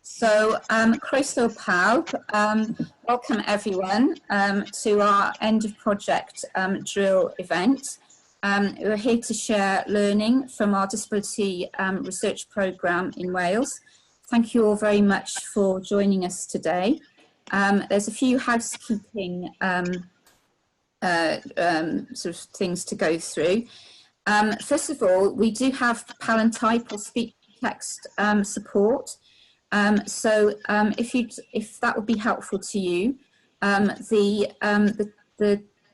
So, croeso pawb, welcome everyone to our end of project drill event. We're here to share learning from our disability research programme in Wales. Thank you all very much for joining us today. There's a few housekeeping sort of things to go through. First of all, we do have Palantype or speech text support. If that would be helpful to you, the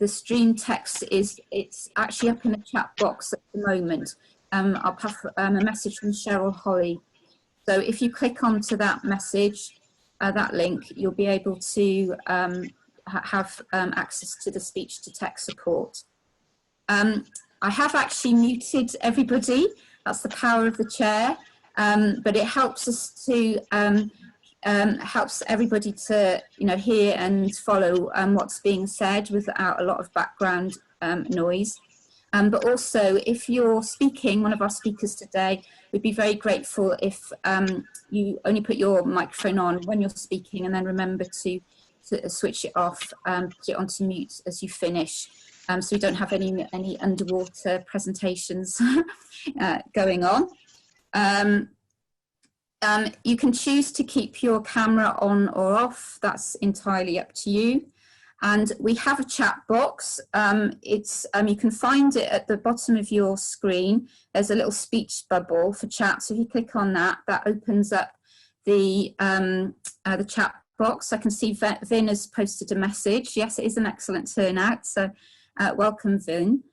stream text it's actually up in the chat box at the moment. I'll pass a message from Cheryl Holly. So if you click onto that message, that link, you'll be able to have access to the speech to text support. I have actually muted everybody. That's the power of the chair. But it helps us to helps everybody to hear and follow what's being said without a lot of background noise. But also, if you're speaking, one of our speakers today, we'd be very grateful if you only put your microphone on when you're speaking, and then remember to switch it off, put it onto mute as you finish, so we don't have any underwater presentations going on. You can choose to keep your camera on or off. That's entirely up to you. And we have a chat box. You can find it at the bottom of your screen. There's a little speech bubble for chat. So if you click on that, that opens up the chat box. I can see Vin has posted a message. Yes, it is an excellent turnout. So welcome, Vin.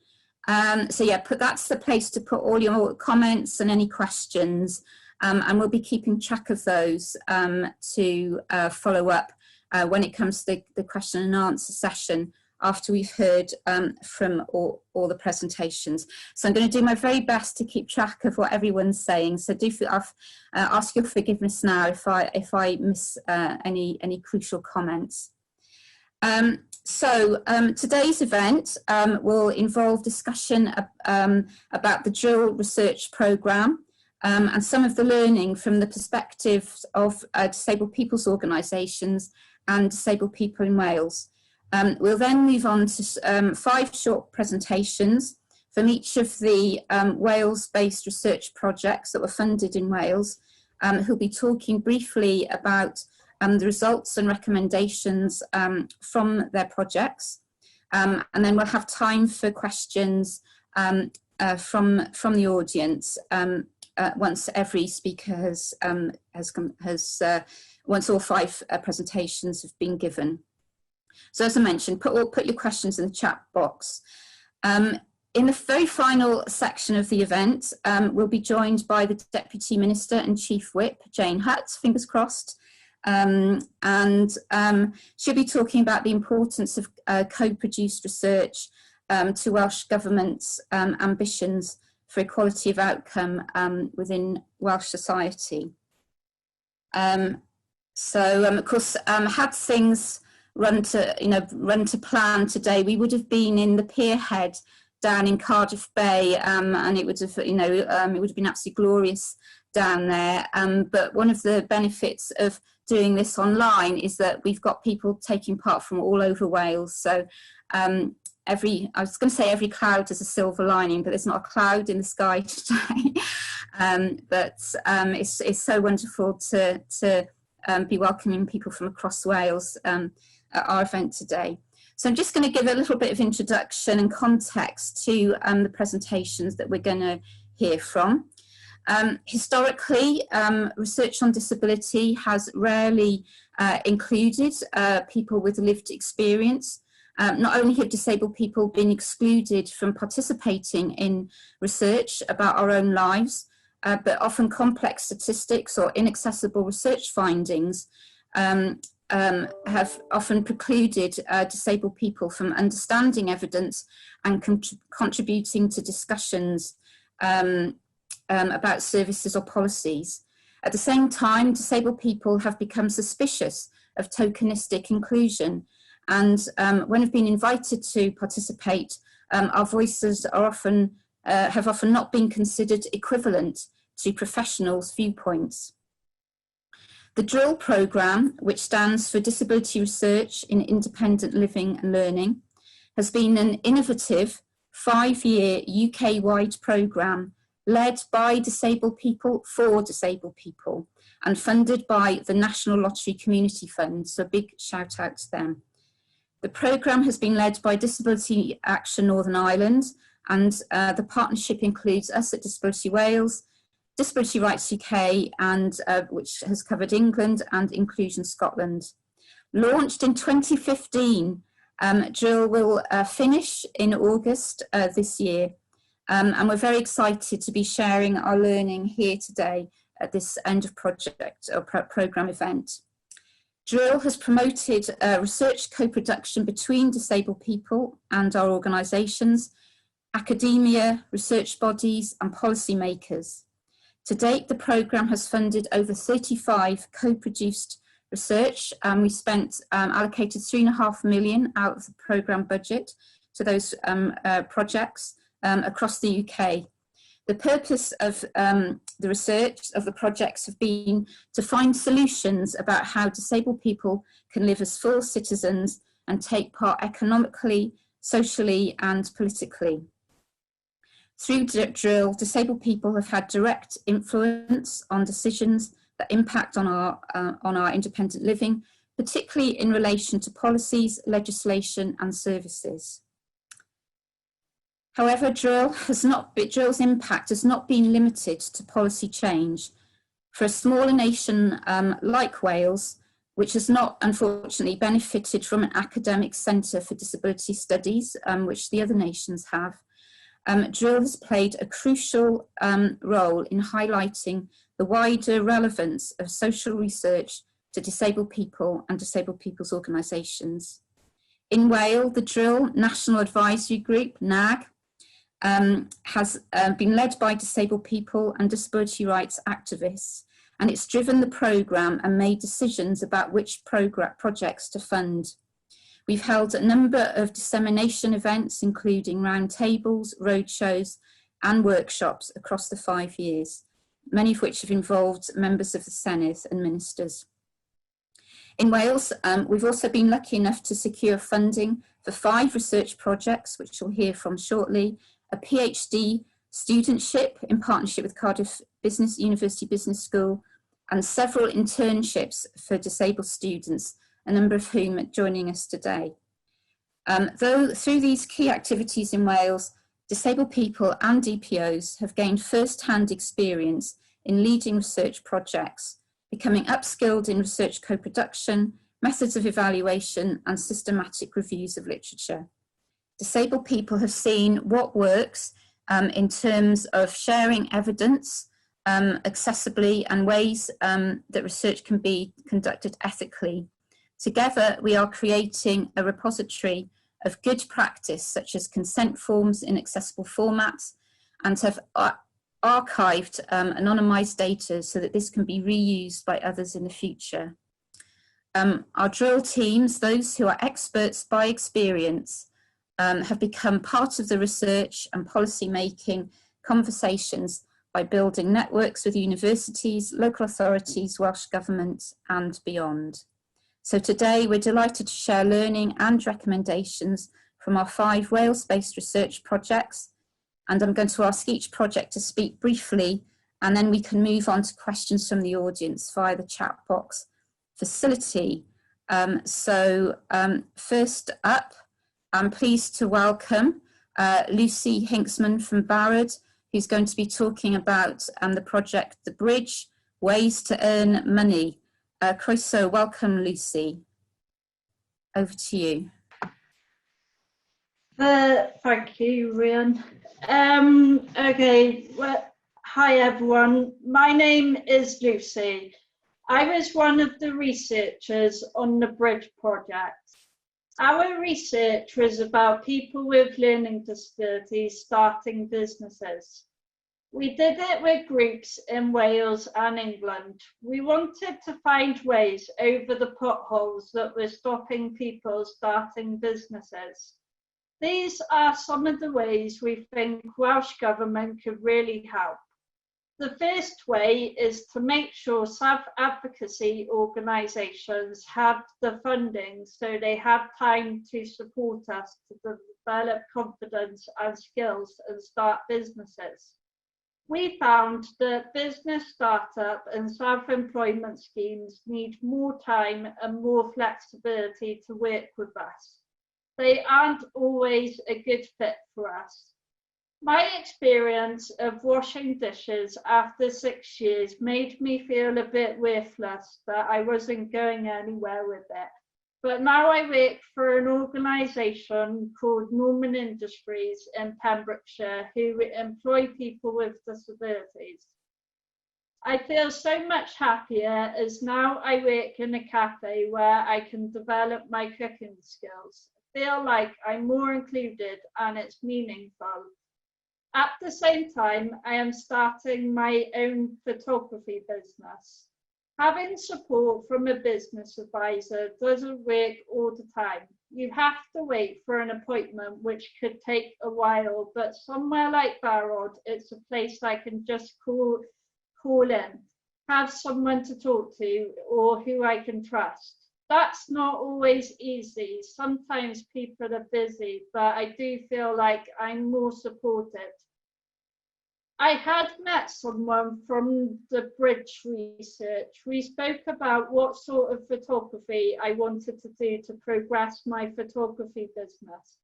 So yeah, that's the place to put all your comments and any questions. And we'll be keeping track of those to follow up when it comes to the question and answer session after we've heard from all the presentations. So I'm going to do my very best to keep track of what everyone's saying. So do ask your forgiveness now if I miss any crucial comments. Today's event will involve discussion about the drill research programme. And some of the learning from the perspective of disabled people's organisations and disabled people in Wales. We'll then move on to 5 short presentations from each of the Wales-based research projects that were funded in Wales, who'll be talking briefly about the results and recommendations from their projects. And then we'll have time for questions from the audience. Once every speaker once all 5 presentations have been given. So as I mentioned, put your questions in the chat box. In the very final section of the event, we'll be joined by the Deputy Minister and Chief Whip, Jane Hutt, fingers crossed. She'll be talking about the importance of co-produced research to Welsh Government's ambitions for equality of outcome within Welsh society. Of course, had things run to plan today, we would have been in the Pierhead down in Cardiff Bay, and it would have, it would have been absolutely glorious down there. But one of the benefits of doing this online is that we've got people taking part from all over Wales. So I was going to say every cloud has a silver lining, but there's not a cloud in the sky today. It's so wonderful to be welcoming people from across Wales at our event today. So I'm just going to give a little bit of introduction and context to the presentations that we're going to hear from. Historically, research on disability has rarely included people with lived experience. Not only have disabled people been excluded from participating in research about our own lives, but often complex statistics or inaccessible research findings have often precluded disabled people from understanding evidence and contributing to discussions about services or policies. At the same time, disabled people have become suspicious of tokenistic inclusion. And when we've been invited to participate, our voices are have often not been considered equivalent to professionals' viewpoints. The DRILL programme, which stands for Disability Research in Independent Living and Learning, has been an innovative 5-year UK-wide programme led by disabled people for disabled people and funded by the National Lottery Community Fund, so a big shout out to them. The programme has been led by Disability Action Northern Ireland, and the partnership includes us at Disability Wales, Disability Rights UK, and which has covered England, and Inclusion Scotland. Launched in 2015, DRILL will finish in August this year, and we're very excited to be sharing our learning here today at this end of project or programme event. DRILL has promoted research co-production between disabled people and our organisations, academia, research bodies and policymakers. To date, the programme has funded over 35 co-produced research. We spent allocated £3.5 million out of the programme budget to those projects across the UK. The purpose of the research of the projects have been to find solutions about how disabled people can live as full citizens and take part economically, socially and politically. Through DRILL, disabled people have had direct influence on decisions that impact on our independent living, particularly in relation to policies, legislation and services. However, DRILL's impact has not been limited to policy change. For a smaller nation like Wales, which has not unfortunately benefited from an academic centre for disability studies, which the other nations have, DRILL has played a crucial role in highlighting the wider relevance of social research to disabled people and disabled people's organisations. In Wales, the DRILL National Advisory Group, NAG, has been led by disabled people and disability rights activists, and it's driven the programme and made decisions about which projects to fund. We've held a number of dissemination events, including roundtables, roadshows and workshops across the 5 years, many of which have involved members of the Senedd and ministers. In Wales, we've also been lucky enough to secure funding for 5 research projects, which you'll hear from shortly, a PhD studentship in partnership with Cardiff University Business School, and several internships for disabled students, a number of whom are joining us today. Though through these key activities in Wales, disabled people and DPOs have gained first-hand experience in leading research projects, becoming upskilled in research co-production, methods of evaluation and systematic reviews of literature. Disabled people have seen what works in terms of sharing evidence accessibly and ways that research can be conducted ethically. Together, we are creating a repository of good practice, such as consent forms in accessible formats, and have archived anonymised data so that this can be reused by others in the future. Our DRILL teams, those who are experts by experience, have become part of the research and policy making conversations by building networks with universities, local authorities, Welsh Government and beyond. So today we're delighted to share learning and recommendations from our 5 Wales-based research projects, and I'm going to ask each project to speak briefly, and then we can move on to questions from the audience via the chat box facility. First up, I'm pleased to welcome Lucy Hinksman from Barrett, who's going to be talking about the project The Bridge, Ways to Earn Money. Croeso, welcome Lucy. Over to you. Thank you, Rhian. Okay, well, hi everyone. My name is Lucy. I was one of the researchers on the Bridge project. Our research was about people with learning disabilities starting businesses. We did it with groups in Wales and England. We wanted to find ways over the potholes that were stopping people starting businesses. These are some of the ways we think Welsh Government could really help. The first way is to make sure self-advocacy organisations have the funding so they have time to support us to develop confidence and skills and start businesses. We found that business startup and self-employment schemes need more time and more flexibility to work with us. They aren't always a good fit for us. My experience of washing dishes after 6 years made me feel a bit worthless, that I wasn't going anywhere with it. But now I work for an organisation called Norman Industries in Pembrokeshire who employ people with disabilities. I feel so much happier as now I work in a cafe where I can develop my cooking skills. I feel like I'm more included and it's meaningful. At the same time, I am starting my own photography business. Having support from a business advisor doesn't work all the time. You have to wait for an appointment, which could take a while, but somewhere like Barod, it's a place I can just call in, have someone to talk to or who I can trust. That's not always easy. Sometimes people are busy, but I do feel like I'm more supported. I had met someone from the Bridge research. We spoke about what sort of photography I wanted to do to progress my photography business.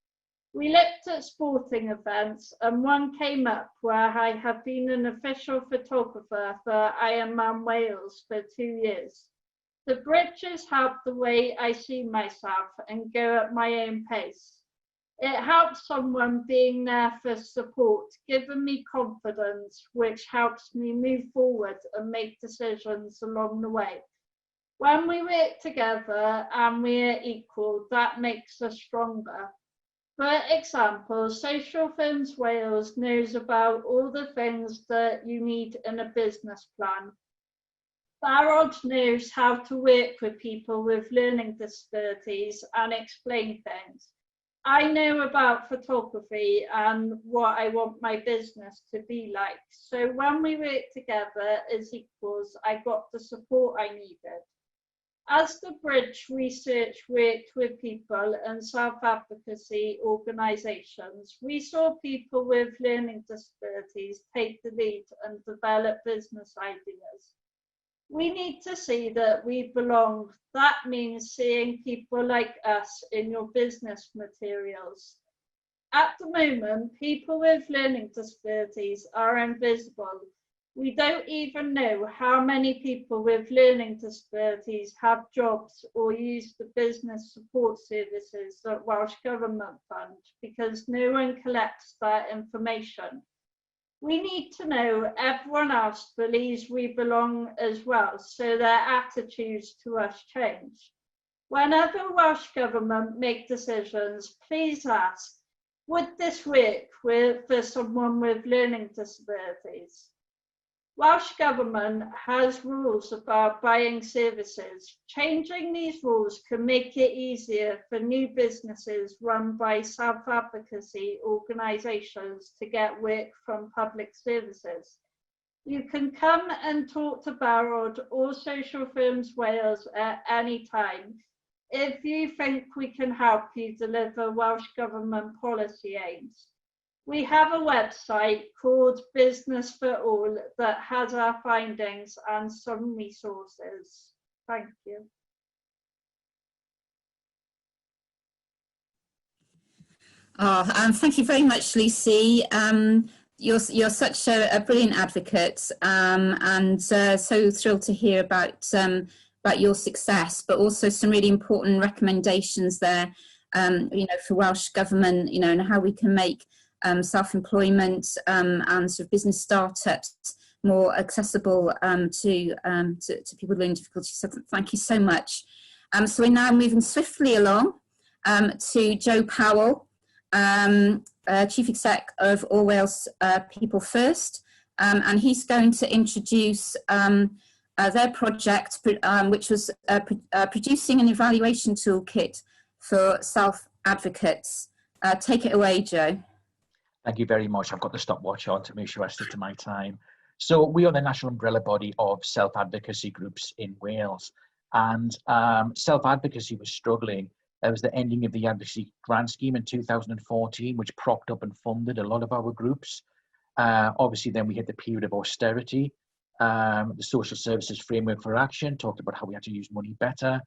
We looked at sporting events and one came up where I have been an official photographer for Ironman Wales for 2 years. The bridges help the way I see myself and go at my own pace. It helps someone being there for support, giving me confidence, which helps me move forward and make decisions along the way. When we work together and we're equal, that makes us stronger. For example, Social Firms Wales knows about all the things that you need in a business plan. Barod knows how to work with people with learning disabilities and explain things. I know about photography and what I want my business to be like. So when we work together as equals, I got the support I needed. As the Bridge research worked with people and self-advocacy organisations, we saw people with learning disabilities take the lead and develop business ideas. We need to see that we belong. That means seeing people like us in your business materials. At the moment, people with learning disabilities are invisible. We don't even know how many people with learning disabilities have jobs or use the business support services that Welsh Government fund, because no one collects that information. We need to know everyone else believes we belong as well, so their attitudes to us change. Whenever Welsh Government make decisions, please ask, would this work for someone with learning disabilities? Welsh Government has rules about buying services. Changing these rules can make it easier for new businesses run by self-advocacy organisations to get work from public services. You can come and talk to Barod or Social Firms Wales at any time if you think we can help you deliver Welsh Government policy aims. We have a website called Business for All that has our findings and some resources. Thank you. Thank you very much, Lucy. You're such a brilliant advocate, and so thrilled to hear about your success, but also some really important recommendations there, for Welsh Government, and how we can make self-employment and sort of business startups more accessible to people with learning difficulties. So thank you so much. So we're now moving swiftly along to Joe Powell, Chief Exec of All Wales People First, and he's going to introduce their project, which was producing an evaluation toolkit for self-advocates. Take it away, Joe. Thank you very much. I've got the stopwatch on to make sure I stick to my time. So we are the national umbrella body of self-advocacy groups in Wales. And self-advocacy was struggling. There was the ending of the advocacy grant scheme in 2014, which propped up and funded a lot of our groups. Obviously, then we hit the period of austerity. The Social Services Framework for Action talked about how we had to use money better.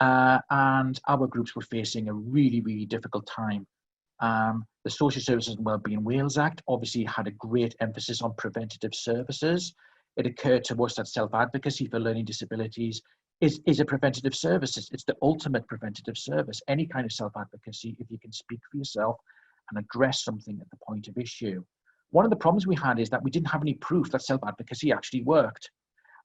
And our groups were facing a really, really difficult time. The Social Services and Wellbeing Wales Act obviously had a great emphasis on preventative services. It occurred to us that self-advocacy for learning disabilities is a preventative service. It's the ultimate preventative service. Any kind of self-advocacy, if you can speak for yourself and address something at the point of issue. One of the problems we had is that we didn't have any proof that self-advocacy actually worked.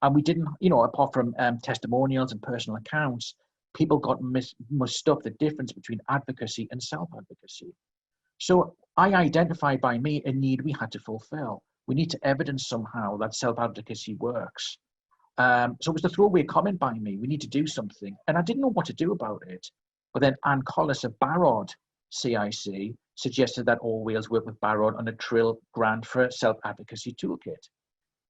And we didn't, you know, apart from testimonials and personal accounts, people got mixed up the difference between advocacy and self-advocacy. So I identified by me a need we had to fulfill. We need to evidence somehow that self-advocacy works. So it was the throwaway comment by me, we need to do something. And I didn't know what to do about it. But then Anne Collis of Barod CIC suggested that all Wales work with Barod on a Trill grant for a self-advocacy toolkit.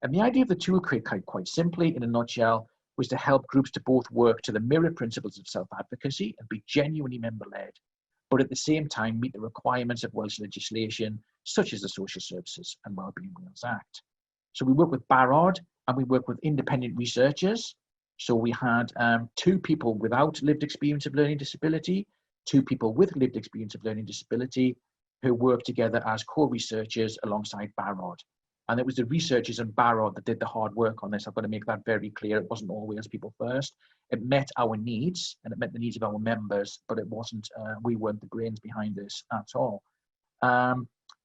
And the idea of the toolkit, quite simply, in a nutshell, was to help groups to both work to the mirror principles of self-advocacy and be genuinely member-led, but at the same time meet the requirements of Welsh legislation, such as the Social Services and Wellbeing Wales Act. So we work with Barod and we work with independent researchers. So we had 2 people without lived experience of learning disability, 2 people with lived experience of learning disability who worked together as co-researchers alongside Barod. And it was the researchers in Barod that did the hard work on this. I've got to make that very clear. It wasn't all Wales people first. It met our needs and it met the needs of our members, but it wasn't, we weren't the brains behind this at all.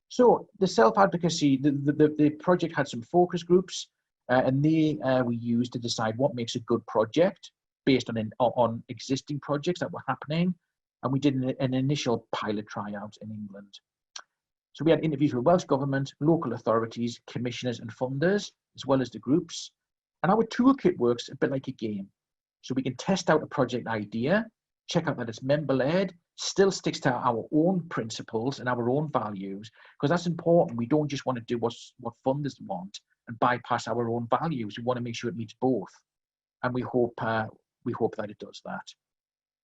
So the self-advocacy, the project had some focus groups and they we used to decide what makes a good project based on existing projects that were happening. And we did an initial pilot tryout in England. So we had interviews with Welsh Government, local authorities, commissioners and funders, as well as the groups. And our toolkit works a bit like a game. So we can test out a project idea, check out that it's member-led, still sticks to our own principles and our own values, because that's important. We don't just want to do what funders want and bypass our own values. We want to make sure it meets both. And we hope that it does that.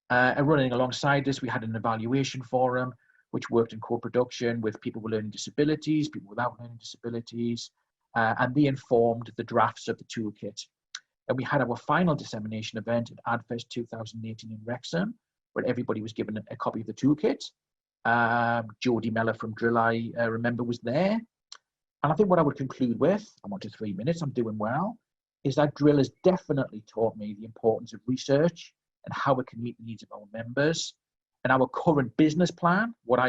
And running alongside this, we had an evaluation forum, which worked in co-production with people with learning disabilities, people without learning disabilities, and they informed the drafts of the toolkit. And we had our final dissemination event at AdFest 2018 in Wrexham, where everybody was given a copy of the toolkit. Jodie Meller from Drill, I remember, was there. And I think what I would conclude with, I'm on to 3 minutes, I'm doing well, is that Drill has definitely taught me the importance of research and how it can meet the needs of our members. And our current business plan, what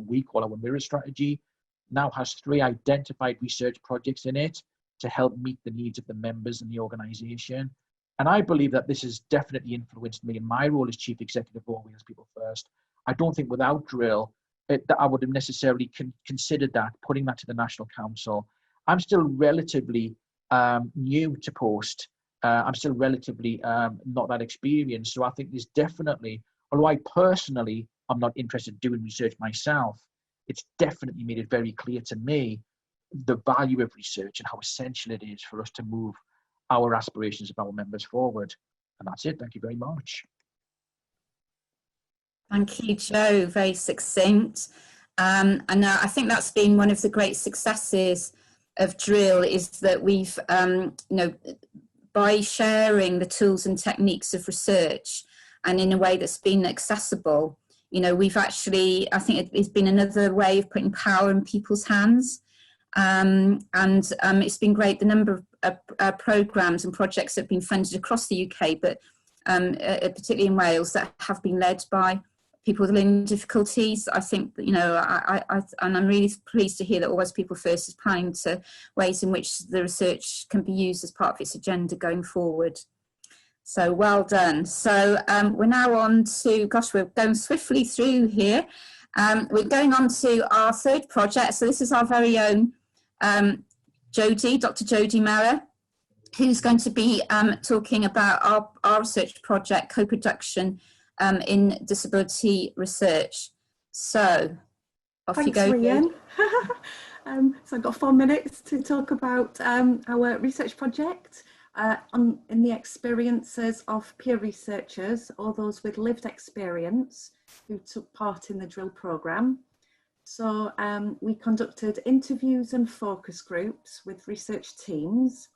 we call our mirror strategy, now has 3 identified research projects in it to help meet the needs of the members and the organization. And I believe that this has definitely influenced me in my role as Chief Executive of Wales People First. I don't think without Drill, that I would have necessarily considered that, putting that to the National Council. I'm still relatively new to post. I'm still relatively not that experienced. So I think there's definitely, although I personally, I'm not interested in doing research myself, it's definitely made it very clear to me the value of research and how essential it is for us to move our aspirations of our members forward. And that's it. Thank you very much. Thank you, Joe. Very succinct. And I think that's been one of the great successes of Drill, is that we've, by sharing the tools and techniques of research and in a way that's been accessible, we've actually, I think it's been another way of putting power in people's hands. It's been great, the number of programmes and projects that have been funded across the UK, but particularly in Wales, that have been led by people with learning difficulties. I think, and I'm really pleased to hear that Always People First is planning to ways in which the research can be used as part of its agenda going forward. So well done. So we're now on to, gosh, we're going swiftly through here. We're going on to our 3rd project. So this is our very own Jodie, Dr. Jodie Meller, who's going to be talking about our research project, co-production in disability research. So off Thanks, you go. Rhian. So I've got 4 minutes to talk about our research project in the experiences of peer researchers or those with lived experience who took part in the drill programme. So we conducted interviews and focus groups with research teams,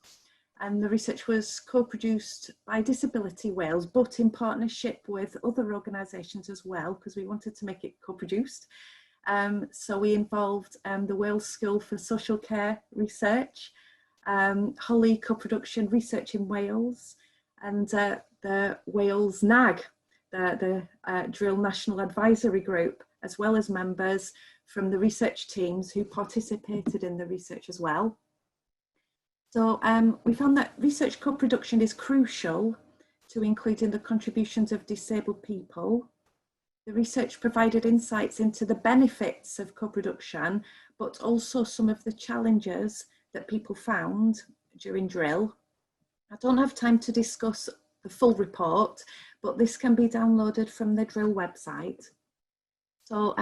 and the research was co-produced by Disability Wales, but in partnership with other organisations as well, because we wanted to make it co-produced. So we involved the Wales School for Social Care Research, Holly Co-Production Research in Wales, and the Wales NAG, the Drill National Advisory Group, as well as members from the research teams who participated in the research as well. So we found that research co-production is crucial to including the contributions of disabled people. The research provided insights into the benefits of co-production, but also some of the challenges that people found during drill. I don't have time to discuss the full report, but this can be downloaded from the drill website. So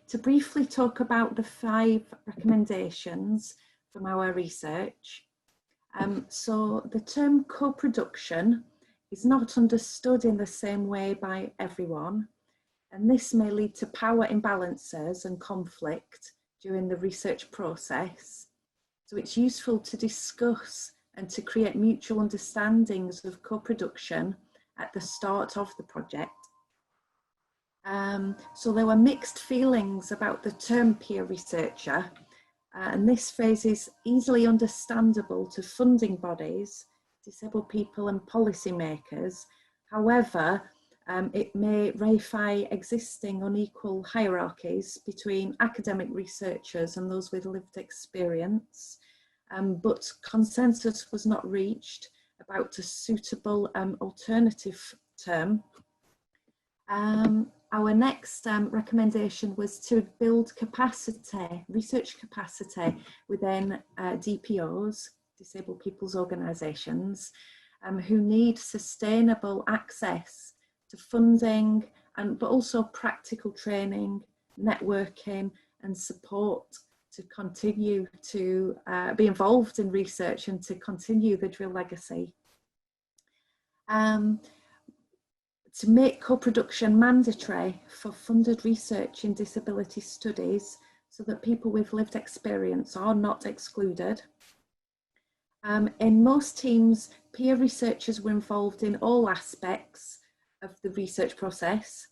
to briefly talk about the 5 recommendations from our research. So the term co-production is not understood in the same way by everyone, and this may lead to power imbalances and conflict during the research process. So it's useful to discuss and to create mutual understandings of co-production at the start of the project. So there were mixed feelings about the term peer researcher, and this phrase is easily understandable to funding bodies, disabled people and policymakers. However, it may ratify existing unequal hierarchies between academic researchers and those with lived experience, but consensus was not reached about a suitable alternative term. Our next recommendation was to build capacity, research capacity within DPOs, disabled people's organisations, who need sustainable access to funding, but also practical training, networking and support to continue to be involved in research and to continue the drill legacy. To make co-production mandatory for funded research in disability studies so that people with lived experience are not excluded. In most teams, peer researchers were involved in all aspects of the research process,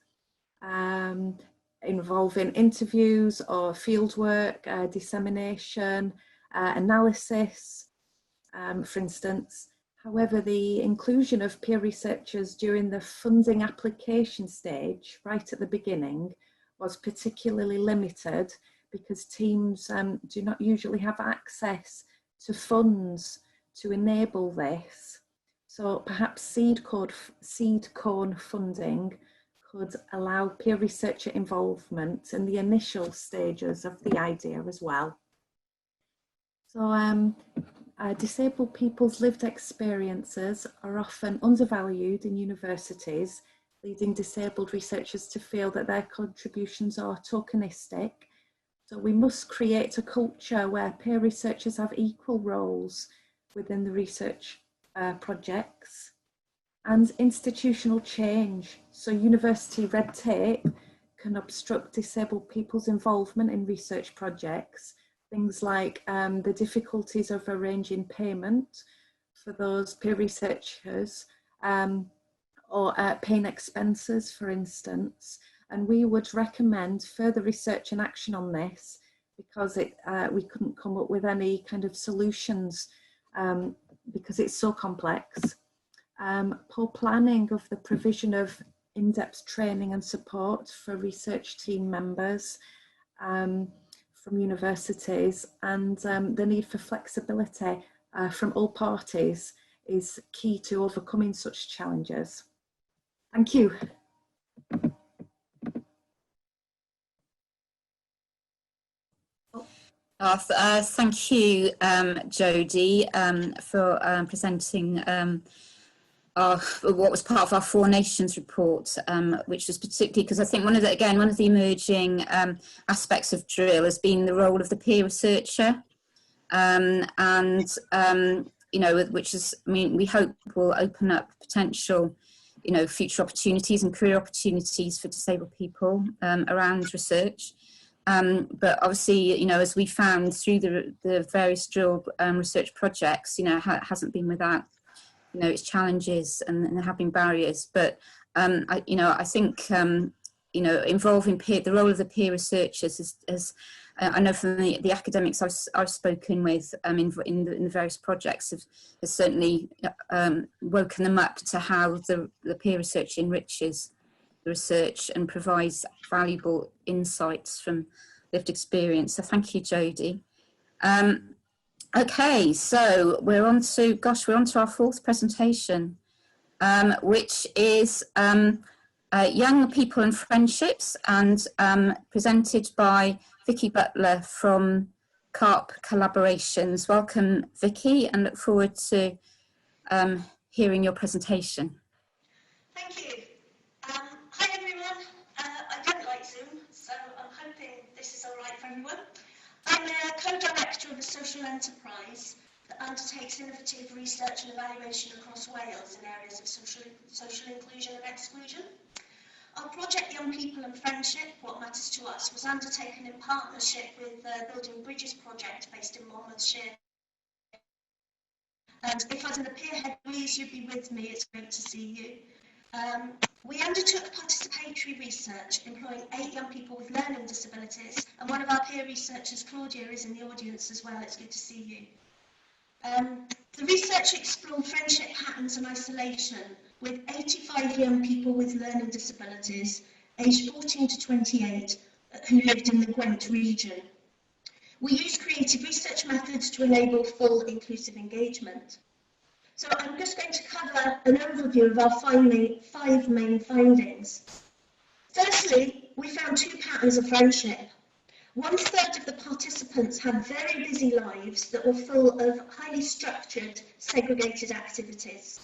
involving interviews or fieldwork, dissemination, analysis, for instance. However, the inclusion of peer researchers during the funding application stage, right at the beginning, was particularly limited because teams do not usually have access to funds to enable this. So perhaps seed corn funding could allow peer researcher involvement in the initial stages of the idea as well. So disabled people's lived experiences are often undervalued in universities, leading disabled researchers to feel that their contributions are tokenistic. So we must create a culture where peer researchers have equal roles within the research projects, and institutional change. So university red tape can obstruct disabled people's involvement in research projects. Things like the difficulties of arranging payment for those peer researchers, or paying expenses, for instance. And we would recommend further research and action on this because we couldn't come up with any kind of solutions because it's so complex. Poor planning of the provision of in-depth training and support for research team members from universities, and the need for flexibility from all parties is key to overcoming such challenges. Thank you. Thank you, Jodie, for presenting what was part of our Four Nations report, which was particularly because I think one of the emerging aspects of drill has been the role of the peer researcher, you know, which is, I mean, we hope will open up potential, you know, future opportunities and career opportunities for disabled people around research. But obviously, you know, as we found through the various drill research projects, you know, it hasn't been without, you know, its challenges, and there have been barriers. But I think you know, involving the role of the peer researchers is I know from the academics I've spoken with in the various projects has certainly woken them up to how the peer research enriches the research and provides valuable insights from lived experience. So thank you, Jodie. Okay, so we're on to our fourth presentation, which is Young People and Friendships, and presented by Vicky Butler from CARP Collaborations. Welcome, Vicky, and look forward to hearing your presentation. Thank you. Hi everyone. I don't like Zoom, so I'm hoping this is all right for everyone. I'm a co-director of a social enterprise that undertakes innovative research and evaluation across Wales in areas of social inclusion and exclusion. Our project Young People and Friendship, What Matters to Us, was undertaken in partnership with the Building Bridges project based in Monmouthshire. And if as an appear please you'd be with me, it's great to see you. We undertook participatory research employing 8 young people with learning disabilities, and one of our peer researchers, Claudia, is in the audience as well. It's good to see you. The research explored friendship patterns and isolation with 85 young people with learning disabilities, aged 14 to 28, who lived in the Gwent region. We used creative research methods to enable full inclusive engagement. So I'm just going to cover an overview of our 5 main findings. Firstly, we found 2 patterns of friendship. 1/3 of the participants had very busy lives that were full of highly structured, segregated activities.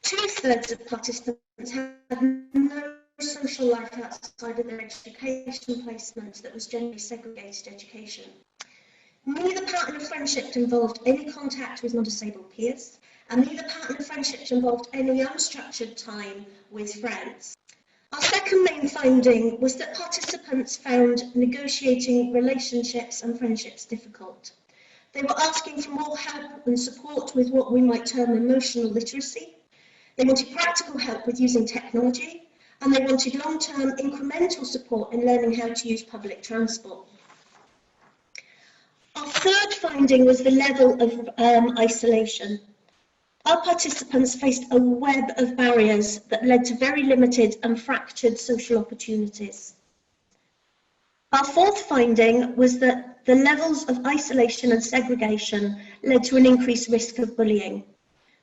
2/3 of participants had no social life outside of their education placement that was generally segregated education. Neither pattern of friendship involved any contact with non-disabled peers, and neither pattern of friendship involved any unstructured time with friends. Our second main finding was that participants found negotiating relationships and friendships difficult. They were asking for more help and support with what we might term emotional literacy. They wanted practical help with using technology, and they wanted long-term incremental support in learning how to use public transport. Our third finding was the level of isolation. Our participants faced a web of barriers that led to very limited and fractured social opportunities. Our fourth finding was that the levels of isolation and segregation led to an increased risk of bullying.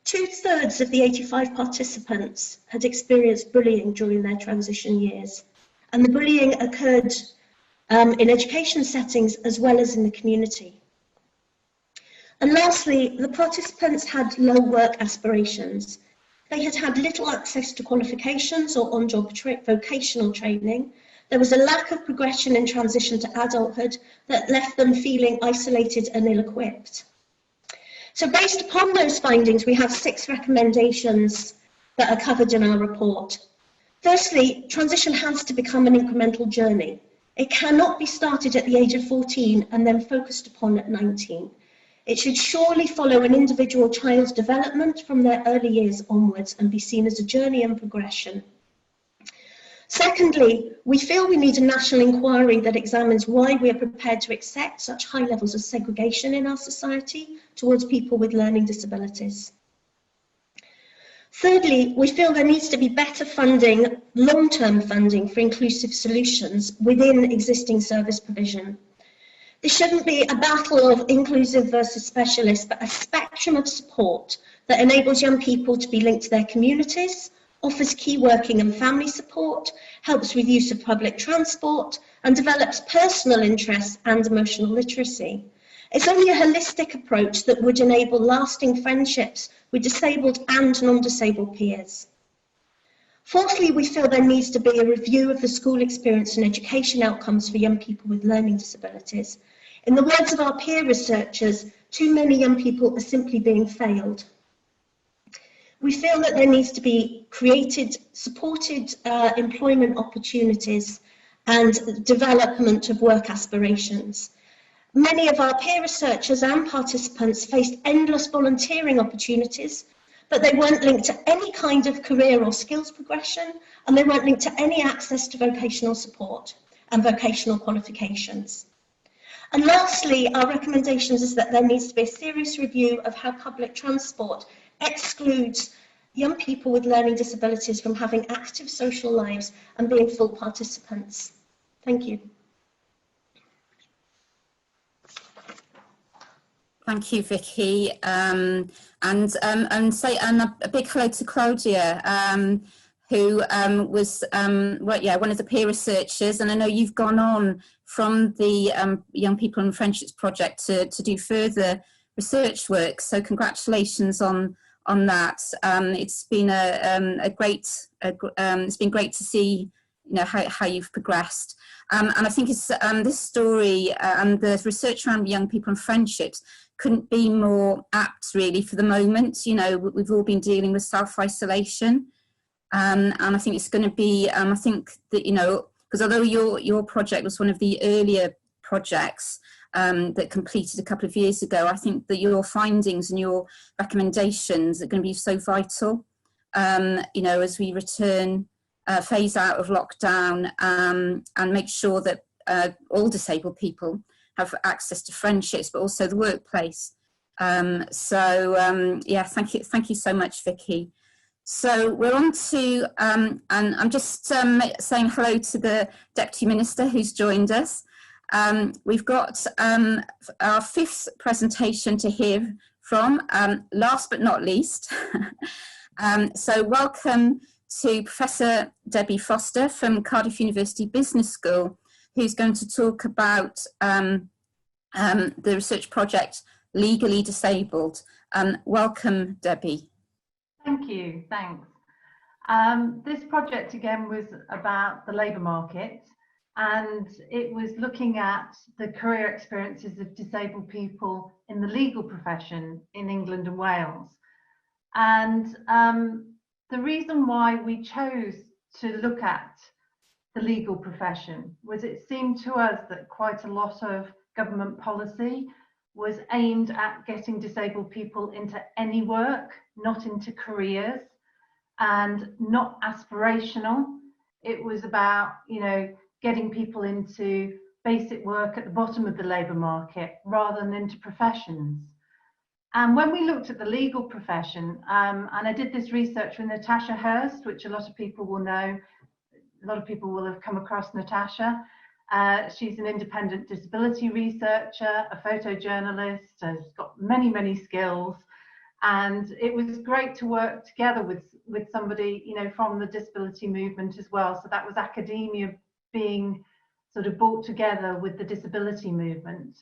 2/3 of the 85 participants had experienced bullying during their transition years, and the bullying occurred in education settings as well as in the community. And lastly, the participants had low work aspirations. They had had little access to qualifications or on-job vocational training. There was a lack of progression in transition to adulthood that left them feeling isolated and ill-equipped. So based upon those findings, we have 6 recommendations that are covered in our report. Firstly, transition has to become an incremental journey. It cannot be started at the age of 14 and then focused upon at 19. It should surely follow an individual child's development from their early years onwards and be seen as a journey and progression. Secondly, we feel we need a national inquiry that examines why we are prepared to accept such high levels of segregation in our society towards people with learning disabilities. Thirdly, we feel there needs to be better funding, long-term funding for inclusive solutions within existing service provision. This shouldn't be a battle of inclusive versus specialist, but a spectrum of support that enables young people to be linked to their communities, offers key working and family support, helps with use of public transport, and develops personal interests and emotional literacy. It's only a holistic approach that would enable lasting friendships with disabled and non-disabled peers. Fourthly, we feel there needs to be a review of the school experience and education outcomes for young people with learning disabilities. In the words of our peer researchers, too many young people are simply being failed. We feel that there needs to be supported employment opportunities and development of work aspirations. Many of our peer researchers and participants faced endless volunteering opportunities, but they weren't linked to any kind of career or skills progression, and they weren't linked to any access to vocational support and vocational qualifications. And lastly, our recommendations is that there needs to be a serious review of how public transport excludes young people with learning disabilities from having active social lives and being full participants. Thank you. Thank you, Vicky, and a big hello to Claudia, who was one of the peer researchers, and I know you've gone on from the Young People and Friendships Project to do further research work. So congratulations on that. It's been it's been great to see how you've progressed, and I think it's this story and the research around young people and friendships couldn't be more apt really for the moment. We've all been dealing with self-isolation, and I think it's going to be I think that because although your project was one of the earlier projects that completed a couple of years ago, I think that your findings and your recommendations are going to be so vital as we return phase out of lockdown, and make sure that all disabled people have access to friendships, but also the workplace. Yeah, thank you so much, Vicky. So we're on to, and I'm just saying hello to the Deputy Minister who's joined us. We've got our fifth presentation to hear from, last but not least. So welcome to Professor Debbie Foster from Cardiff University Business School, who's going to talk about the research project Legally Disabled. Welcome, Debbie. Thank you, thanks. This project again was about the labour market, and it was looking at the career experiences of disabled people in the legal profession in England and Wales. And the reason why we chose to look at the legal profession was it seemed to us that quite a lot of government policy was aimed at getting disabled people into any work, not into careers, and not aspirational. It was about, getting people into basic work at the bottom of the labour market rather than into professions. And when we looked at the legal profession, and I did this research with Natasha Hurst, which a lot of people will know, a lot of people will have come across Natasha. She's an independent disability researcher, a photojournalist, has got many, many skills. And it was great to work together with somebody, from the disability movement as well. So that was academia being sort of brought together with the disability movement.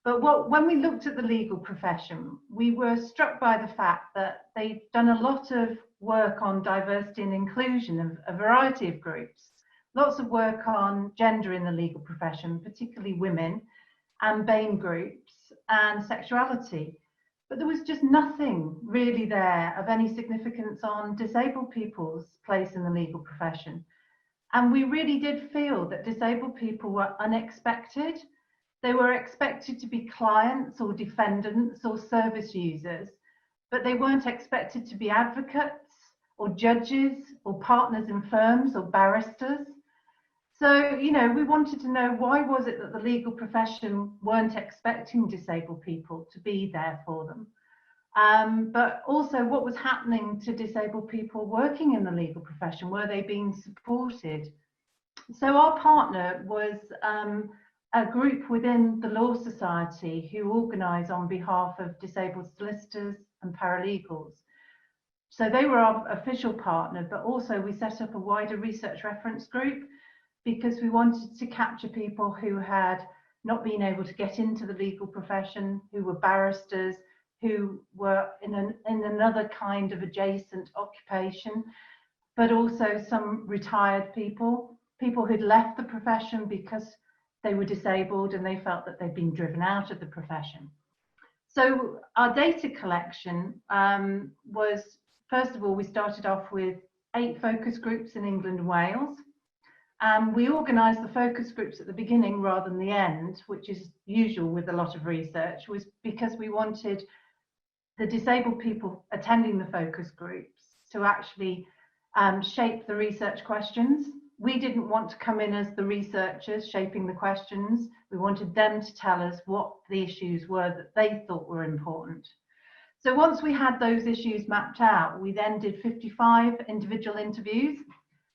But when we looked at the legal profession, we were struck by the fact that they'd done a lot of work on diversity and inclusion of a variety of groups. Lots of work on gender in the legal profession, particularly women, and BAME groups, and sexuality. But there was just nothing really there of any significance on disabled people's place in the legal profession. And we really did feel that disabled people were unexpected. They were expected to be clients or defendants or service users, but they weren't expected to be advocates or judges or partners in firms or barristers. So, we wanted to know, why was it that the legal profession weren't expecting disabled people to be there for them? But also, what was happening to disabled people working in the legal profession? Were they being supported? So our partner was a group within the Law Society who organise on behalf of disabled solicitors and paralegals. So they were our official partner, but also we set up a wider research reference group because we wanted to capture people who had not being able to get into the legal profession, who were barristers, who were in another kind of adjacent occupation, but also some retired people who'd left the profession because they were disabled and they felt that they'd been driven out of the profession. So our data collection was, first of all, we started off with 8 focus groups in England and Wales. We organised the focus groups at the beginning rather than the end, which is usual with a lot of research, was because we wanted the disabled people attending the focus groups to actually shape the research questions. We didn't want to come in as the researchers shaping the questions. We wanted them to tell us what the issues were that they thought were important. So once we had those issues mapped out, we then did 55 individual interviews.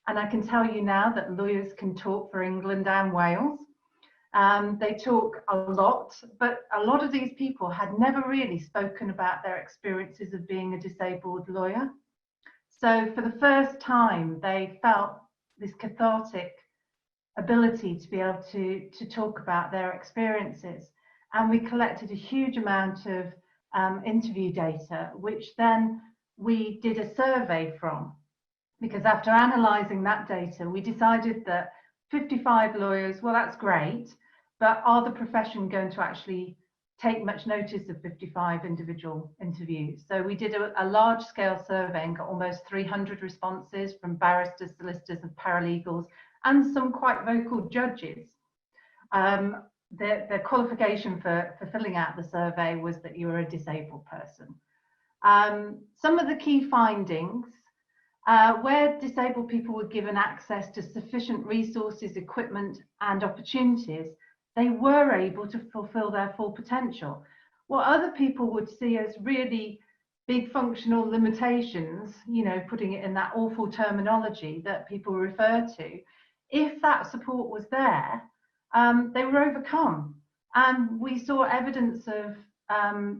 And I can tell you now that lawyers can talk for England and Wales. They talk a lot, but a lot of these people had never really spoken about their experiences of being a disabled lawyer. So for the first time, they felt this cathartic ability to be able to talk about their experiences. And we collected a huge amount of interview data, which then we did a survey from. Because after analysing that data, we decided that 55 lawyers, well, that's great, but are the profession going to actually take much notice of 55 individual interviews? So we did a large-scale survey and got almost 300 responses from barristers, solicitors and paralegals, and some quite vocal judges. The qualification for filling out the survey was that you were a disabled person. Some of the key findings, where disabled people were given access to sufficient resources, equipment and opportunities, they were able to fulfill their full potential. What other people would see as really big functional limitations, you know, putting it in that awful terminology that people refer to, if that support was there, they were overcome. And we saw evidence of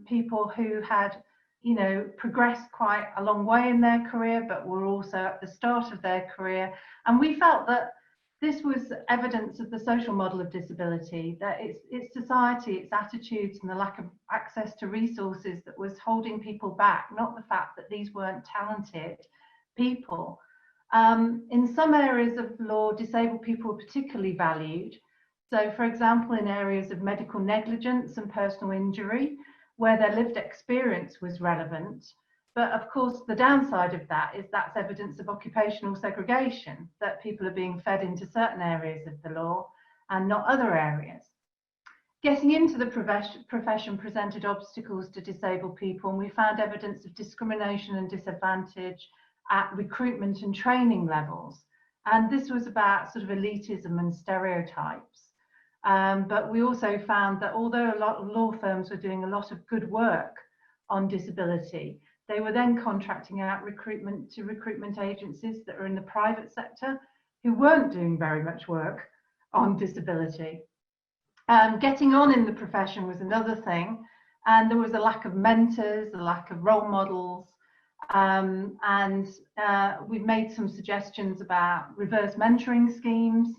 people who had, you know, progressed quite a long way in their career, but were also at the start of their career. And we felt that this was evidence of the social model of disability, that it's society, its attitudes and the lack of access to resources that was holding people back, not the fact that these weren't talented people. In some areas of law, disabled people were particularly valued. So, for example, in areas of medical negligence and personal injury, where their lived experience was relevant. But of course, the downside of that is that's evidence of occupational segregation, that people are being fed into certain areas of the law and not other areas. Getting into the profession presented obstacles to disabled people, and we found evidence of discrimination and disadvantage at recruitment and training levels. And this was about sort of elitism and stereotypes. But we also found that although a lot of law firms were doing a lot of good work on disability, they were then contracting out recruitment to recruitment agencies that are in the private sector who weren't doing very much work on disability. Getting on in the profession was another thing, and there was a lack of mentors, a lack of role models, and we've made some suggestions about reverse mentoring schemes.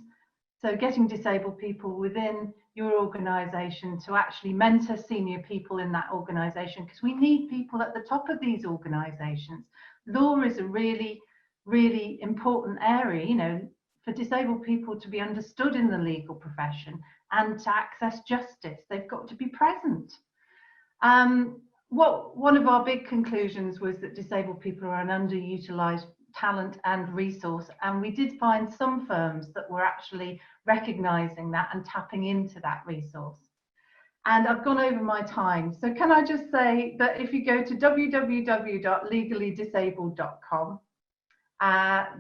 So getting disabled people within your organisation to actually mentor senior people in that organisation, because we need people at the top of these organisations. Law is a really, really important area, you know, for disabled people to be understood in the legal profession and to access justice. They've got to be present. One of our big conclusions was that disabled people are an underutilised talent and resource, and we did find some firms that were actually recognising that and tapping into that resource. And I've gone over my time, so can I just say that if you go to www.legallydisabled.com,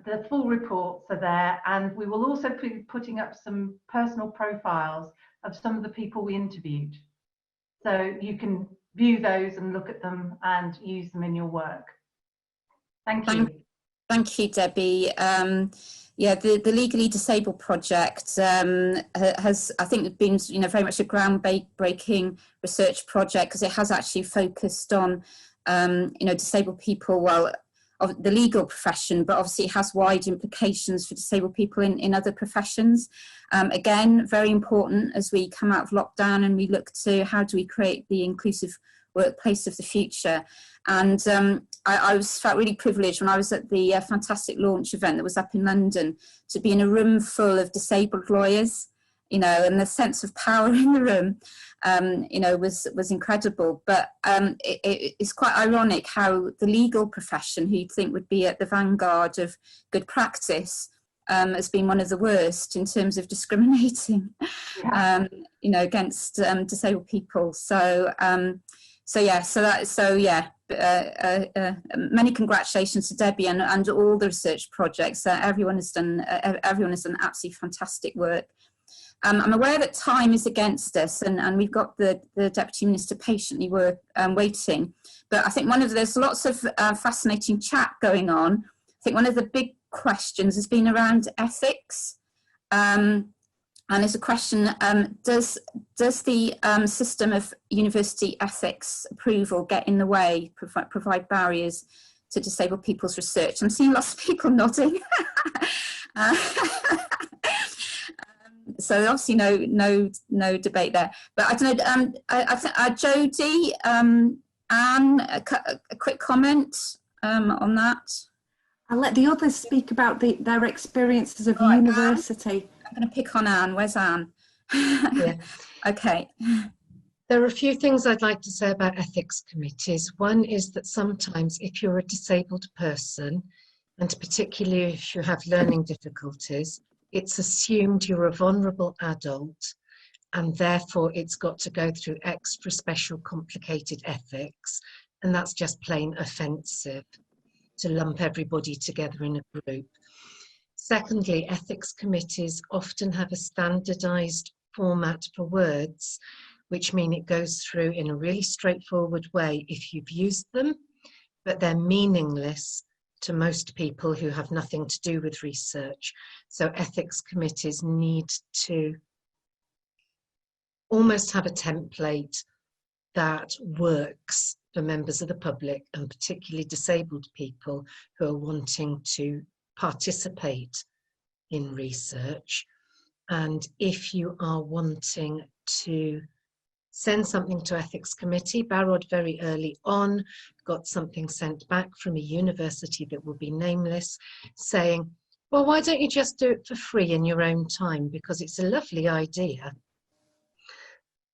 the full reports are there, and we will also be putting up some personal profiles of some of the people we interviewed, so you can view those and look at them and use them in your work. Thank you. Thank you, Debbie. Yeah, the Legally Disabled project has, I think, been, you know, very much a groundbreaking research project, because it has actually focused on, you know, disabled people. Well, of the legal profession, but obviously it has wide implications for disabled people in other professions. Again, very important as we come out of lockdown and we look to how do we create the inclusive workplace of the future. And I felt really privileged when I was at the fantastic launch event that was up in London to be in a room full of disabled lawyers, you know, and the sense of power in the room, you know, was incredible. But it's quite ironic how the legal profession, who you'd think would be at the vanguard of good practice, has been one of the worst in terms of discriminating, you know, against disabled people. Many congratulations to Debbie and all the research projects. Everyone has done absolutely fantastic work. I'm aware that time is against us, and we've got the Deputy Minister patiently waiting. But I think there's lots of fascinating chat going on. I think one of the big questions has been around ethics. And there's a question, does the system of university ethics approval get in the way, provide barriers to disabled people's research? I'm seeing lots of people nodding. So obviously no debate there. But I don't know, Jodie, Anne, a quick comment on that? I'll let the others speak about their experiences of university. I'm going to pick on Anne. Where's Anne? Yeah. Okay. There are a few things I'd like to say about ethics committees. One is that sometimes if you're a disabled person, and particularly if you have learning difficulties, it's assumed you're a vulnerable adult, and therefore it's got to go through extra special complicated ethics, and that's just plain offensive to lump everybody together in a group. Secondly, ethics committees often have a standardized format for words, which mean it goes through in a really straightforward way if you've used them, but they're meaningless to most people who have nothing to do with research. So ethics committees need to almost have a template that works for members of the public, and particularly disabled people who are wanting to participate in research. And if you are wanting to send something to ethics committee, Barod very early on got something sent back from a university that will be nameless saying, well, why don't you just do it for free in your own time? Because it's a lovely idea,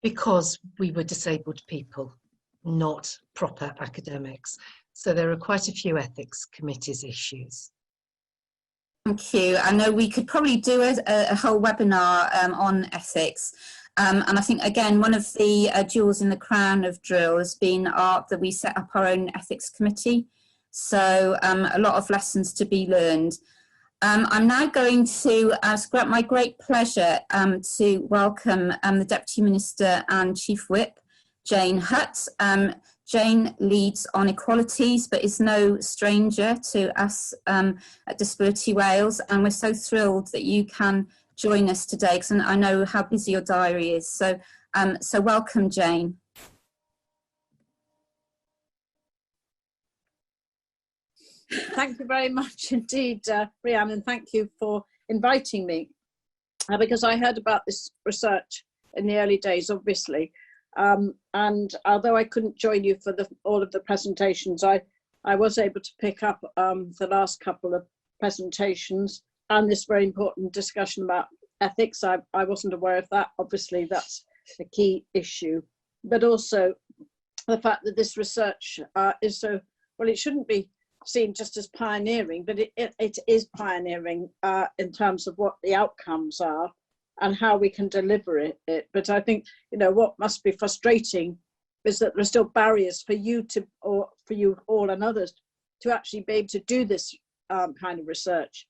because we were disabled people, not proper academics. So there are quite a few ethics committees issues. Thank you. I know we could probably do a whole webinar on ethics. And I think, again, one of the jewels in the crown of Drill has been that we set up our own ethics committee. So a lot of lessons to be learned. I'm now going to, it's my great pleasure to welcome the Deputy Minister and Chief Whip, Jane Hutt. Jane leads on equalities, but is no stranger to us at Disability Wales, and we're so thrilled that you can join us today, because I know how busy your diary is. So, so welcome, Jane. Thank you very much indeed, Rhiannon, and thank you for inviting me, because I heard about this research in the early days, obviously. And although I couldn't join you for all of the presentations, I was able to pick up the last couple of presentations and this very important discussion about ethics. I wasn't aware of that. Obviously, that's a key issue. But also the fact that this research is so, well, it shouldn't be seen just as pioneering, but it is pioneering in terms of what the outcomes are and how we can deliver it. But I think, you know, what must be frustrating is that there are still barriers for you to, or for you all and others, to actually be able to do this kind of research,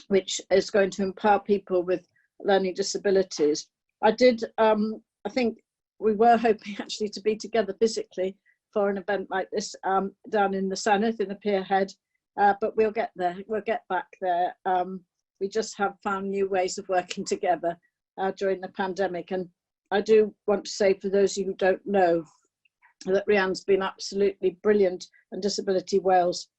which is going to empower people with learning disabilities. I think we were hoping actually to be together physically for an event like this down in the Senedd in the Pier Head, but we'll get there, we'll get back there. We just have found new ways of working together during the pandemic. And I do want to say, for those of you who don't know, that Rhiannon's been absolutely brilliant, and Disability Wales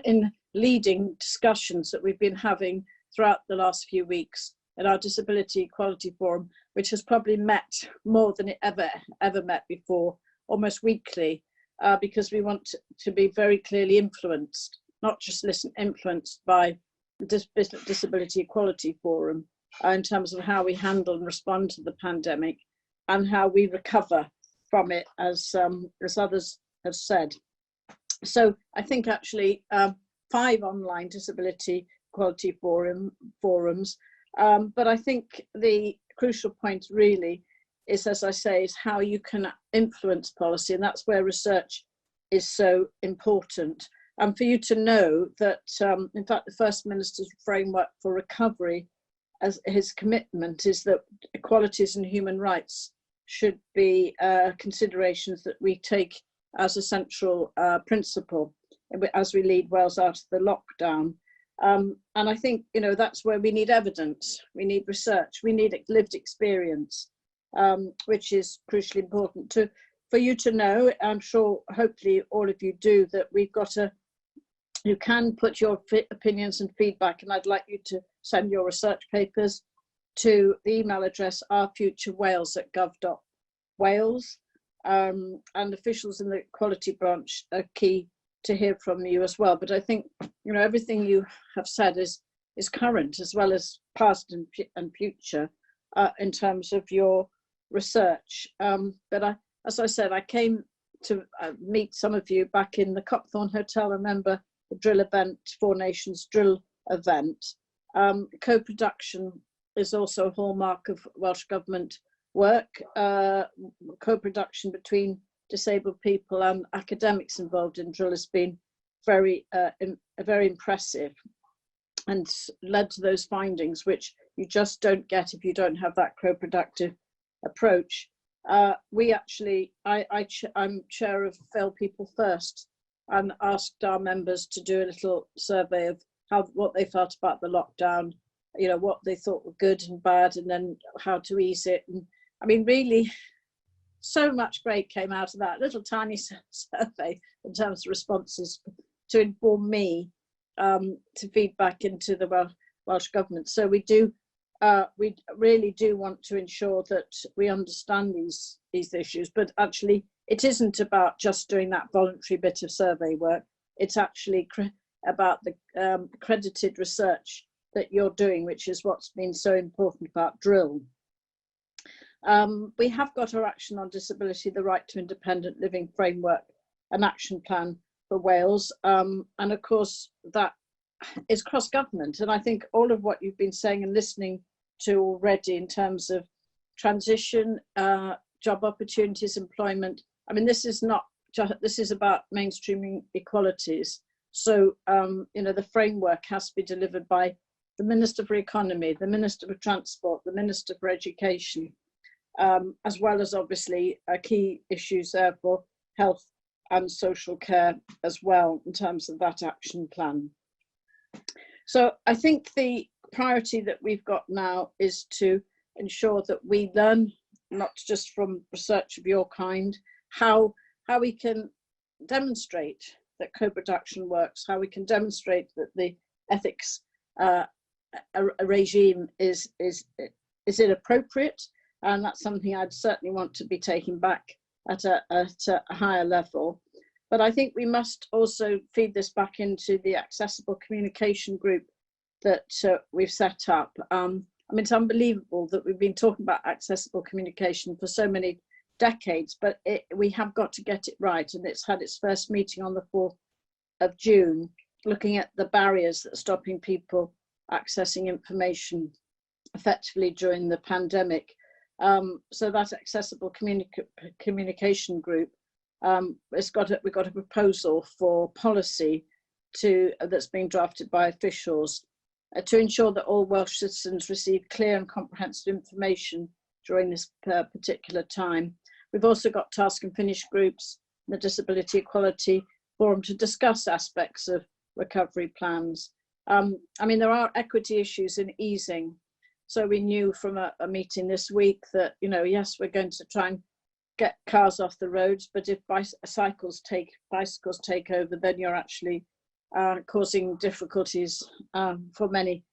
in leading discussions that we've been having throughout the last few weeks in our Disability Equality Forum, which has probably met more than it ever met before, almost weekly, because we want to be very clearly influenced, not just influenced by the Disability Equality Forum in terms of how we handle and respond to the pandemic and how we recover from it, as others have said. So I think actually 5 online disability equality forums, but I think the crucial point really is, as I say, is how you can influence policy, and that's where research is so important. And for you to know that, in fact, the First Minister's framework for recovery, as his commitment is that equalities and human rights should be considerations that we take as a central principle as we lead Wales out of the lockdown. And I think, you know, that's where we need evidence, we need research, we need lived experience, which is crucially important for you to know. I'm sure, hopefully all of you do, that we've got you can put your opinions and feedback, and I'd like you to send your research papers to the email address ourfuturewales@gov.wales, and officials in the Equality Branch are key to hear from you as well. But I think, you know, everything you have said is current as well as past and future in terms of your research. But as I said, I came to meet some of you back in the Copthorne Hotel. Remember the drill event, Four Nations drill event. Co-production is also a hallmark of Welsh Government work. Co-production between disabled people and academics involved in drill has been very impressive and led to those findings, which you just don't get if you don't have that co-productive approach. I'm chair of Fail People First, and asked our members to do a little survey of what they felt about the lockdown, you know, what they thought were good and bad, and then how to ease it. And I mean, really, so much great came out of that little tiny survey in terms of responses to inform me to feed back into the Welsh Government. So we really do want to ensure that we understand these issues, but actually it isn't about just doing that voluntary bit of survey work. It's actually about the accredited research that you're doing, which is what's been so important about drill. We have got our Action on Disability, the Right to Independent Living Framework, an action plan for Wales. And of course, that is cross-government. And I think all of what you've been saying and listening to already in terms of transition, job opportunities, employment, I mean, this is about mainstreaming equalities. So, you know, the framework has to be delivered by the Minister for Economy, the Minister for Transport, the Minister for Education, as well as obviously key issues there for health and social care as well in terms of that action plan. So I think the priority that we've got now is to ensure that we learn, not just from research of your kind, how we can demonstrate that co-production works, how we can demonstrate that the ethics regime is inappropriate, and that's something I'd certainly want to be taking back at a higher level. But I think we must also feed this back into the accessible communication group that we've set up. I mean, it's unbelievable that we've been talking about accessible communication for so many decades, but we have got to get it right. And it's had its first meeting on the 4th of June, looking at the barriers that are stopping people accessing information effectively during the pandemic. So that accessible communication group, we've got a proposal for policy that's being drafted by officials to ensure that all Welsh citizens receive clear and comprehensive information during this particular time. We've also got task and finish groups, the Disability Equality Forum, to discuss aspects of recovery plans. I mean, there are equity issues in easing. So we knew from a meeting this week that, you know, yes, we're going to try and get cars off the roads, but if bicycles take over, then you're actually causing difficulties for many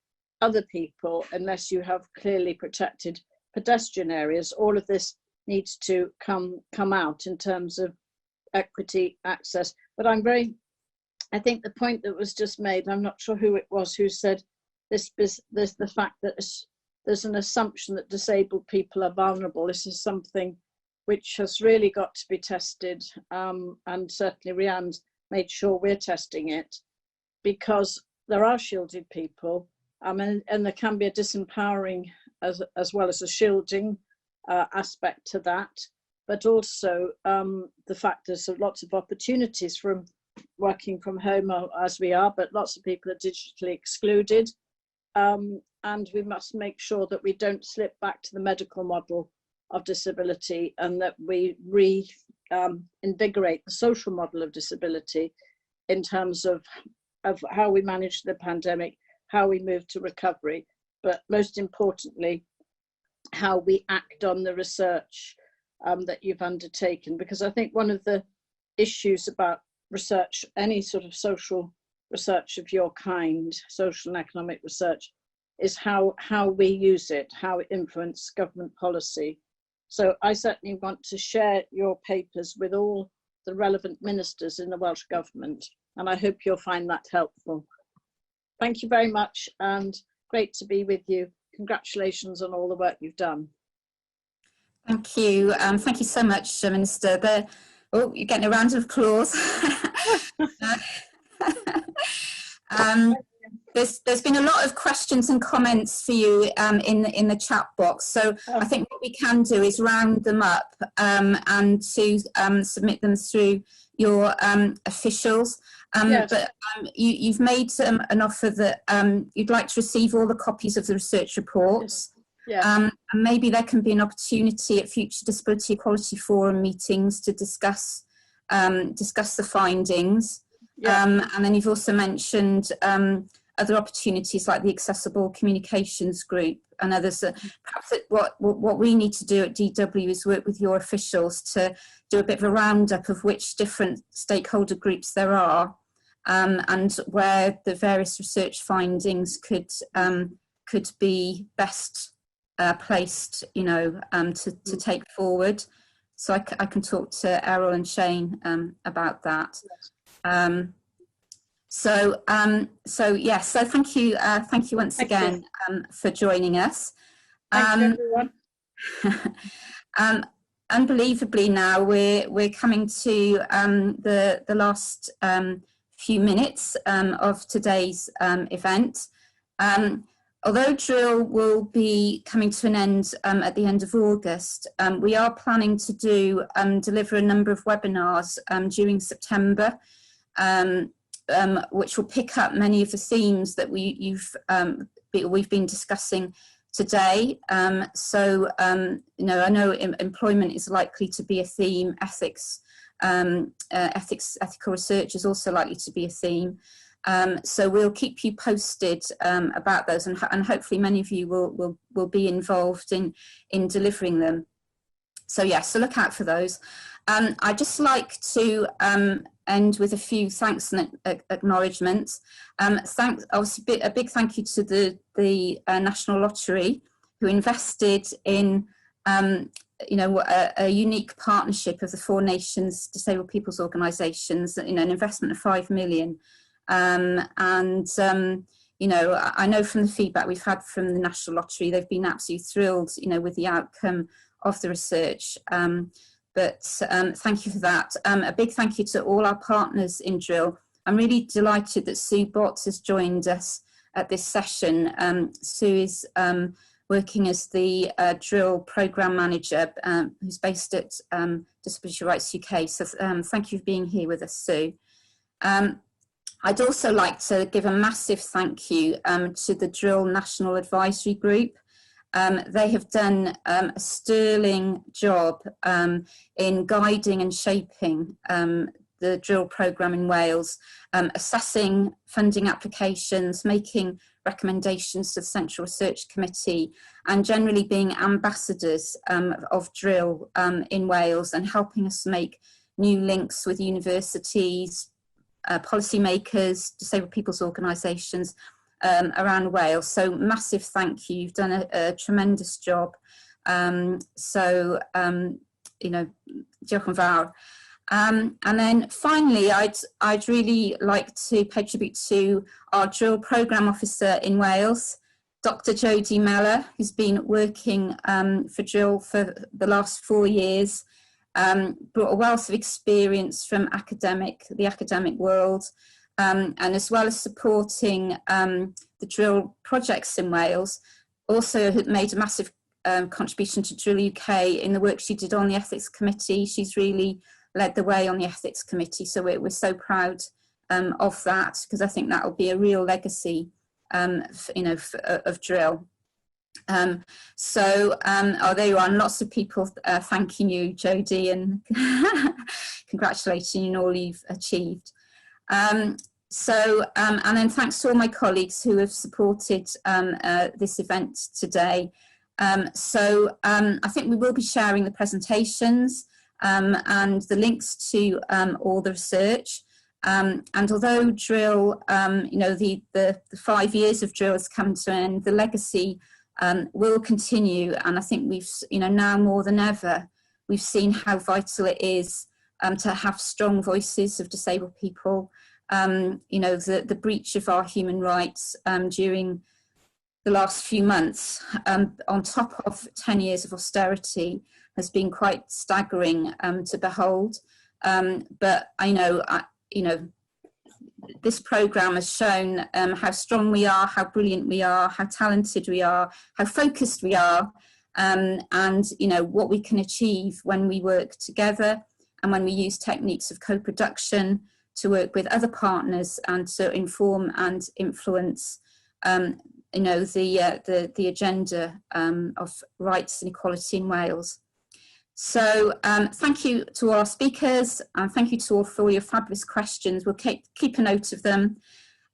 other people unless you have clearly protected pedestrian areas. All of this needs to come out in terms of equity access. But I think the point that was just made, I'm not sure who it was who said this the fact that there's an assumption that disabled people are vulnerable. This is something which has really got to be tested, and certainly Rhiann's made sure we're testing it, because there are shielded people, and there can be a disempowering as well as a shielding aspect to that, but also the fact there's lots of opportunities from working from home as we are, but lots of people are digitally excluded, and we must make sure that we don't slip back to the medical model of disability, and that we invigorate the social model of disability in terms of how we manage the pandemic, how we move to recovery, but most importantly, how we act on the research that you've undertaken. Because I think one of the issues about research, any sort of social research of your kind, social and economic research, is how we use it, how it influences government policy. So I certainly want to share your papers with all the relevant ministers in the Welsh Government, and I hope you'll find that helpful. Thank you very much, and great to be with you. Congratulations on all the work you've done. Thank you. Thank you so much, Minister. Oh, you're getting a round of applause. There's been a lot of questions and comments for you in the chat box. So I think what we can do is round them up and to submit them through your officials. Yes. But you've made an offer that you'd like to receive all the copies of the research reports. Yeah. And maybe there can be an opportunity at future Disability Equality Forum meetings to discuss the findings. Yeah. And then you've also mentioned other opportunities like the Accessible Communications Group and others. Perhaps what we need to do at DW is work with your officials to do a bit of a roundup of which different stakeholder groups there are, and where the various research findings could be best placed, to take forward. So I can talk to Errol and Shane about that. So yes, so thank you once again for joining us. Thank you, everyone. Unbelievably, now we're coming to the last few minutes of today's event. Although Drill will be coming to an end at the end of August, we are planning to deliver a number of webinars during September, which will pick up many of the themes that we've been discussing today. I know employment is likely to be a theme. Ethical research is also likely to be a theme. So we'll keep you posted about those, and hopefully many of you will be involved in delivering them. So yeah, so look out for those. I'd just like to end with a few thanks and acknowledgements. Obviously, a big thank you to the National Lottery, who invested in a unique partnership of the Four Nations Disabled People's Organisations, an investment of £5 million. I know from the feedback we've had from the National Lottery, they've been absolutely thrilled, with the outcome of the research. But thank you for that. A big thank you to all our partners in Drill. I'm really delighted that Sue Botts has joined us at this session. Sue is working as the Drill Programme Manager, who's based at Disability Rights UK. So thank you for being here with us, Sue. I'd also like to give a massive thank you to the Drill National Advisory Group. They have done a sterling job in guiding and shaping the Drill programme in Wales, assessing funding applications, making recommendations to the Central Research Committee, and generally being ambassadors of Drill in Wales, and helping us make new links with universities, policymakers, disabled people's organisations around Wales. So massive thank you. You've done a tremendous job. You know, diolch yn fawr. And then finally, I'd really like to pay tribute to our drill programme officer in Wales, Dr. Jodie Meller, who's been working for drill for the last 4 years, brought a wealth of experience from the academic world, and as well as supporting the drill projects in Wales, also made a massive contribution to Drill UK in the work she did on the Ethics Committee. She's really led the way on the Ethics Committee, so we're so proud of that, because I think that will be a real legacy, you know, of drill. Oh, there you are, lots of people thanking you, Jodie, and congratulating you on all you've achieved. And then thanks to all my colleagues who have supported this event today. I think we will be sharing the presentations and the links to all the research. And although drill, you know, the 5 years of drill has come to an end, the legacy will continue. And I think we've, you know, now more than ever, we've seen how vital it is to have strong voices of disabled people. You know, the breach of our human rights during the last few months, on top of 10 years of austerity, has been quite staggering to behold. But I know, you know, this programme has shown how strong we are, how brilliant we are, how talented we are, how focused we are, and you know what we can achieve when we work together and when we use techniques of co-production to work with other partners and to inform and influence you know, the agenda of rights and equality in Wales. So thank you to all our speakers, and thank you to all for your fabulous questions. We'll keep a note of them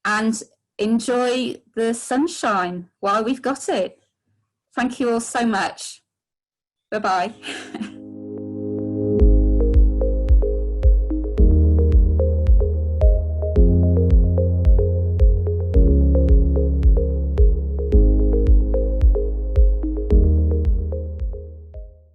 and enjoy the sunshine while we've got it. Thank you all so much. Bye-bye.